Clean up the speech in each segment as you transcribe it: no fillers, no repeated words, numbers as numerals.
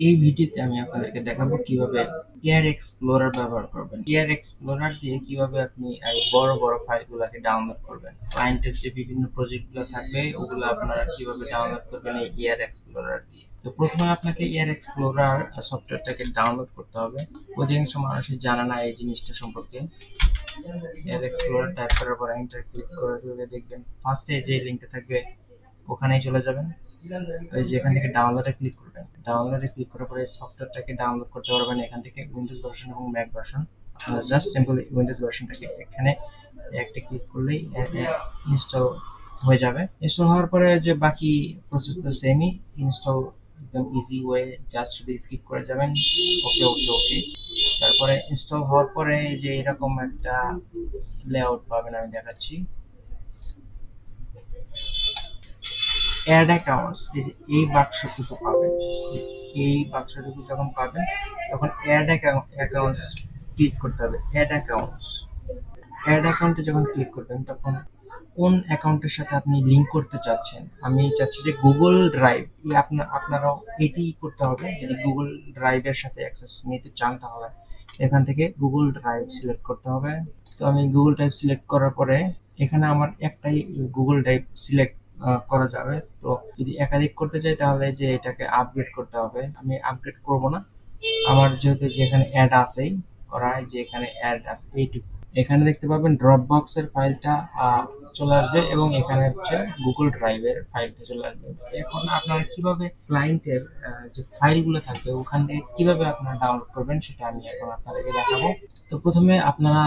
এই ভিডিওতে আমি আপনাদেরকে দেখাবো কিভাবে এয়ার এক্সপ্লোরার ব্যবহার করবেন। এয়ার এক্সপ্লোরার দিয়ে কিভাবে আপনি এই বড় বড় ফাইলগুলোকে ডাউনলোড করবেন। ক্লায়েন্টের যে বিভিন্ন প্রজেক্টগুলো থাকবে ওগুলো আপনারা কিভাবে ডাউনলোড করবেন এই এয়ার এক্সপ্লোরার দিয়ে। তো প্রথমে আপনাকে এয়ার এক্সপ্লোরার সফটওয়্যারটাকে ডাউনলোড করতে হবে। অধিকাংশ মানুষই জানে না এই জিনিসটা সম্পর্কে। এয়ার এক্সপ্লোরার টাইপ করার পর এন্টার ক্লিক করে দেখবেন ফার্স্টে যে লিঙ্কটা থাকবে ওখানেই চলে যাবেন। ওই যে এখান থেকে ডাউনলোডে ক্লিক করবেন। ডাউনলোডে ক্লিক করার পরে সফটওয়্যারটাকে ডাউনলোড করতে পারবেন এখান থেকে উইন্ডোজ ভার্সন এবং ম্যাক ভার্সন। আপনারা জাস্ট সিম্পল উইন্ডোজ ভার্সনটাকে এখানে একটা ক্লিক করলেই ইনস্টল হয়ে যাবে। ইনস্টল হওয়ার পরে যে বাকি প্রসেস তো সেমই, ইনস্টল একদম ইজি ওয়ে, জাস্ট শুধু স্কিপ করে যাবেন। ওকে ওকে ওকে। তারপরে ইনস্টল হওয়ার পরে যে এরকম একটা লেআউট পাবেন, আমি দেখাচ্ছি। অ্যাড অ্যাকাউন্টস, এই বাক্সটুকু পাবেন। এই বাক্সটুকু যখন পাবেন তখন অ্যাড অ্যাকাউন্টস ক্লিক করতে হবে। অ্যাড অ্যাকাউন্টে যখন ক্লিক করবেন তখন কোন অ্যাকাউন্টের সাথে আপনি লিংক করতে চাচ্ছেন। আমি চাচ্ছি যে গুগল ড্রাইভ, আপনারাও এটি করতে হবে। যদি গুগল ড্রাইভের সাথে অ্যাক্সেস নিতে চান তাহলে এখান থেকে গুগল ড্রাইভ সিলেক্ট করতে হবে। তো আমি গুগল ড্রাইভ সিলেক্ট করার পরে এখানে আমার একটাই গুগল ড্রাইভ সিলেক্ট করা যাবে। তো যদি একাধিক করতে চাই তাহলে যে এটাকে আপগ্রেড করতে হবে। আমি আপগ্রেড করব না, আমার যেহেতু যেখানে অ্যাড আছেই করা, যে এখানে অ্যাড আছে এইটুকু। এখানে দেখতে পাবেন ড্রপ বক্সের ফাইলটা চলে আসবে এবং এখানে হচ্ছে গুগল ড্রাইভের ফাইলটা চলে আসবে। এখন আপনারা কিভাবে ক্লায়েন্টের যে ফাইলগুলো থাকবে ওখান থেকে কিভাবে আপনারা ডাউনলোড করবেন সেটা আমি এখন আপনাদেরকে দেখাবো। তো প্রথমে আপনারা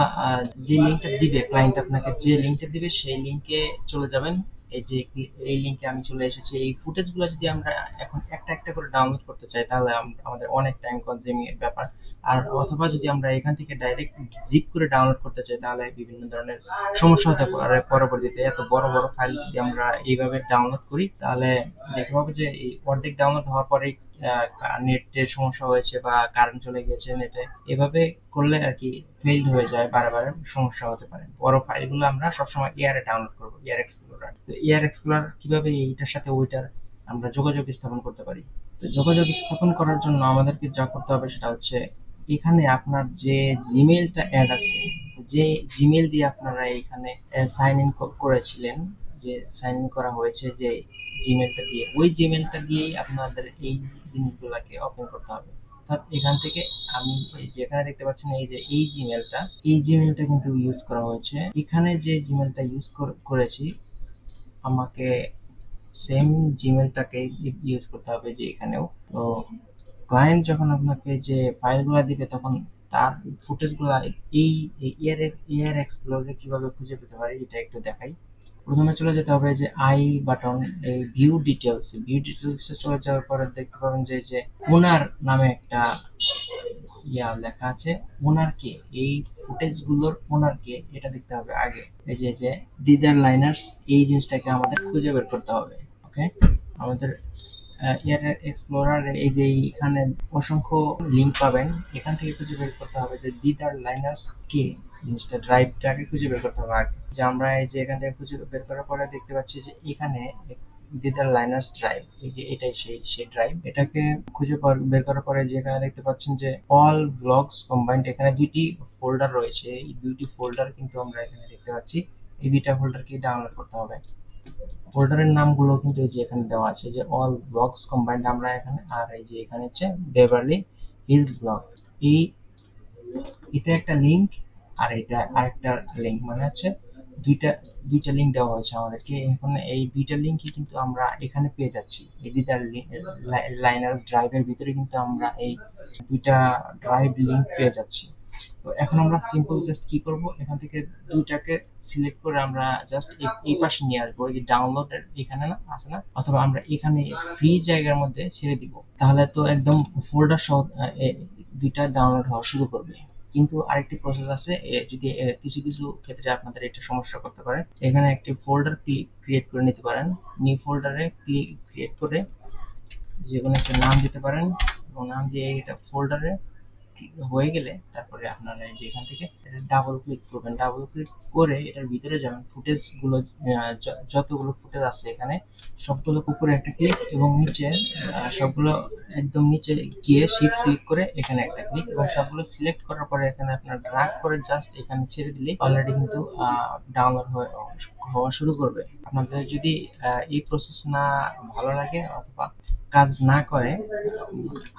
যে লিঙ্কটা দিবে, ক্লায়েন্ট আপনাকে যে লিঙ্কটা দিবে সেই লিঙ্কে চলে যাবেন। এই যে এই লিঙ্কে আমি চলে এসেছি। এই ফুটেজগুলো যদি আমরা এখন একটা একটা করে ডাউনলোড করতে চাই তাহলে আমাদের অনেক টাইম কনজিউমিং ব্যাপার। আর অথবা যদি আমরা এখান থেকে ডাইরেক্ট জিপ করে ডাউনলোড করতে চাই তাহলে বিভিন্ন ধরনের সমস্যা হতে পারে। পরবর্তীতে এত বড় বড় ফাইল যদি আমরা এইভাবে ডাউনলোড করি তাহলে দেখতে পাবো যে এই অর্ধেক ডাউনলোড হওয়ার পরেই নেটের সমস্যা হয়েছে বা কারেন্ট চলে গেছে নেটে। এভাবে করলে আর কি ফেইল্ড হয়ে যায়, বারে সমস্যা হতে পারে। বড় ফাইলগুলো আমরা সবসময় এয়ারে ডাউনলোড করবো, এয়ার এক্সপ্লোরার। তো এয়ার এক্সপ্লোরার কিভাবে এইটার সাথে ওইটার আমরা যোগাযোগ স্থাপন করতে পারি। তো যোগাযোগ স্থাপন করার জন্য আমাদেরকে যা করতে হবে সেটা হচ্ছে এখানে আপনার যে জিমেইলটা অ্যাড আছে, যে জিমেইল দিয়ে আপনারা এখানে সাইন ইন করেছিলেন, যে সাইন ইন করা হয়েছে যে জিমেইলটা দিয়ে, ওই জিমেইলটা দিয়েই আপনাদের এই জিনিসগুলোকে ওপেন করতে হবে। অর্থাৎ এখান থেকে আমি এই যেখানে দেখতে পাচ্ছেন এই যে এই জিমেইলটা কিন্তু ইউজ করা হয়েছে। এখানে যে জিমেইলটা ইউজ করেছি আমাকে সেম জিমেইলটাকে ইউজ করতে হবে যে এখানেও। তো ক্লায়েন্ট যখন আপনাকে যে ফাইলগুলো দিবে তখন তার ফুটেজগুলো এই এয়ার এক্সপ্লোরে কিভাবে খুঁজে পেতে পারি এটা একটু দেখাই। প্রথমে চলে যেতে হবে যে আই বাটন, এই ভিউ ডিটেলসে চলে যাওয়ার পরে দেখতে পাবেন যে যে ওনার নামে একটা লেখা আছে। ওনার কে, এই ফুটেজগুলোর ওনার কে এটা দেখতে হবে আগে। এই যে যে দিদার লাইনার্স, এই জিনিসটাকে আমাদের খুঁজে বের করতে হবে। ওকে, আমাদের এয়ার এক্সপ্লোরার এই যে এখানে অসংখ্য লিংক পাবেন, এখান থেকে খুঁজে বের করতে হবে যে দিদার লাইনার্স কে, জিনিসটা ড্রাইভটাকে খুঁজে বের করতে হবে আগে। যে আমরা এই যে এখান থেকে খুঁজে বের করার পরে দেখতে পাচ্ছি যে এখানে দিদার লাইনার্স ড্রাইভ, এই যে এটাই সেই ড্রাইভ। এটাকে খুঁজে বের করার পরে যে এখানে দেখতে পাচ্ছেন যে অল ব্লগস কম্বাইন্ড, এখানে দুইটি ফোল্ডার রয়েছে। এই দুইটি ফোল্ডার কিন্তু আমরা এখানে দেখতে পাচ্ছি। এই দুইটা ফোল্ডারকে ডাউনলোড করতে হবে। ফোল্ডারের নামগুলো কিন্তু এই যে এখানে দেওয়া আছে যে অল ব্লগস কম্বাইন্ড আমরা এখানে, আর এই যে এখানে হচ্ছে বেভারলি হিলস ব্লগ। এই এটা একটা লিংক আর এটা আরেকটা লিংক, মানে হচ্ছে দুইটা দুইটা লিংক দেওয়া হয়েছে আমাদেরকে। এখানে এই দুইটা লিংকই কিন্তু আমরা এখানে পেয়ে যাচ্ছি। এই দুইটা লাইনার্স ড্রাইভের ভিতরে কিন্তু আমরা এই দুইটা ড্রাইভ লিংক পেয়ে যাচ্ছি। তো এখন আমরা সিম্পল জাস্ট কি করব, এখান থেকে দুইটাকে সিলেক্ট করে আমরা জাস্ট এই পাশে নিয়ে আসবো। এই যে ডাউনলোড এখানে না আছে না, অথবা আমরা এখানে ফ্রি জায়গার মধ্যে ছেড়ে দিব, তাহলে তো একদম ফোল্ডার সহ দুইটা ডাউনলোড হওয়া শুরু করবে। কিন্তু আরেকটি প্রসেস আছে, যদি কিছু কিছু ক্ষেত্রে আপনাদের এটা সমস্যা করতে পারে। এখানে একটি ফোল্ডার ক্রিয়েট করে নিতে পারেন। নিউ ফোল্ডারে ক্রিয়েট করে যে কোনো একটা নাম দিতে পারেন এবং নাম দিয়ে এটা ফোল্ডারে হয়ে গেলে তারপরে আপনারা এই যে এখান থেকে ডাবল ক্লিক করবেন। ডাবল ক্লিক করে এটার ভিতরে যাবেন, ফুটেজ গুলো যতগুলো ফুটেজ আছে এখানে সবগুলো উপরে একটা ক্লিক এবং নিচে সবগুলো একদম নিচে গিয়ে শিফট ক্লিক করে এখানে একটা ক্লিক এবং সবগুলো সিলেক্ট করার পরে এখানে আপনার ড্র্যাগ করে জাস্ট এখানে ছেড়ে দিলে অলরেডি কিন্তু ডাউনলোড হওয়া শুরু করবে। আপনাদের যদি এই প্রসেস না ভালো লাগে অথবা কাজ না করে,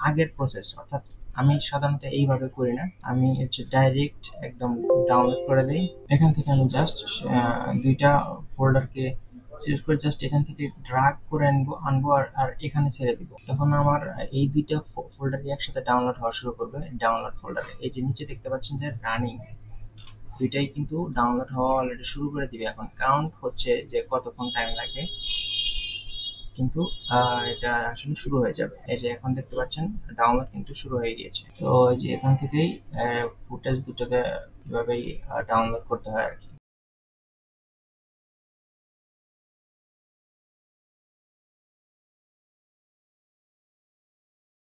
আগের প্রসেস অর্থাৎ আমি সাধারণত এইভাবে করি না, আমি হচ্ছে ডাইরেক্ট একদম ডাউনলোড করে দিই। এখান থেকে আমি জাস্ট দুইটা ফোল্ডারকে সিলেক্ট করে জাস্ট এখান থেকে ড্রাগ করে আনবো আর এখানে ছেড়ে দিব। তখন আমার এই দুইটা ফোল্ডারই একসাথে ডাউনলোড হওয়া শুরু করবে। ডাউনলোড ফোল্ডারে এই যে নিচে দেখতে পাচ্ছেন যে রানিং, দুইটাই কিন্তু ডাউনলোড হওয়া অলরেডি শুরু করে দিবে। এখন কাউন্ট হচ্ছে যে কতক্ষণ টাইম লাগে, কিন্তু এটা আসলে শুরু হয়ে যাবে। এই যে এখন দেখতে পাচ্ছেন ডাউনলোড কিন্তু শুরু হয়ে গিয়েছে। তো এই যে এখান থেকেই ফুটেজ দুটোকে এভাবেই ডাউনলোড করতে হয় আর কি।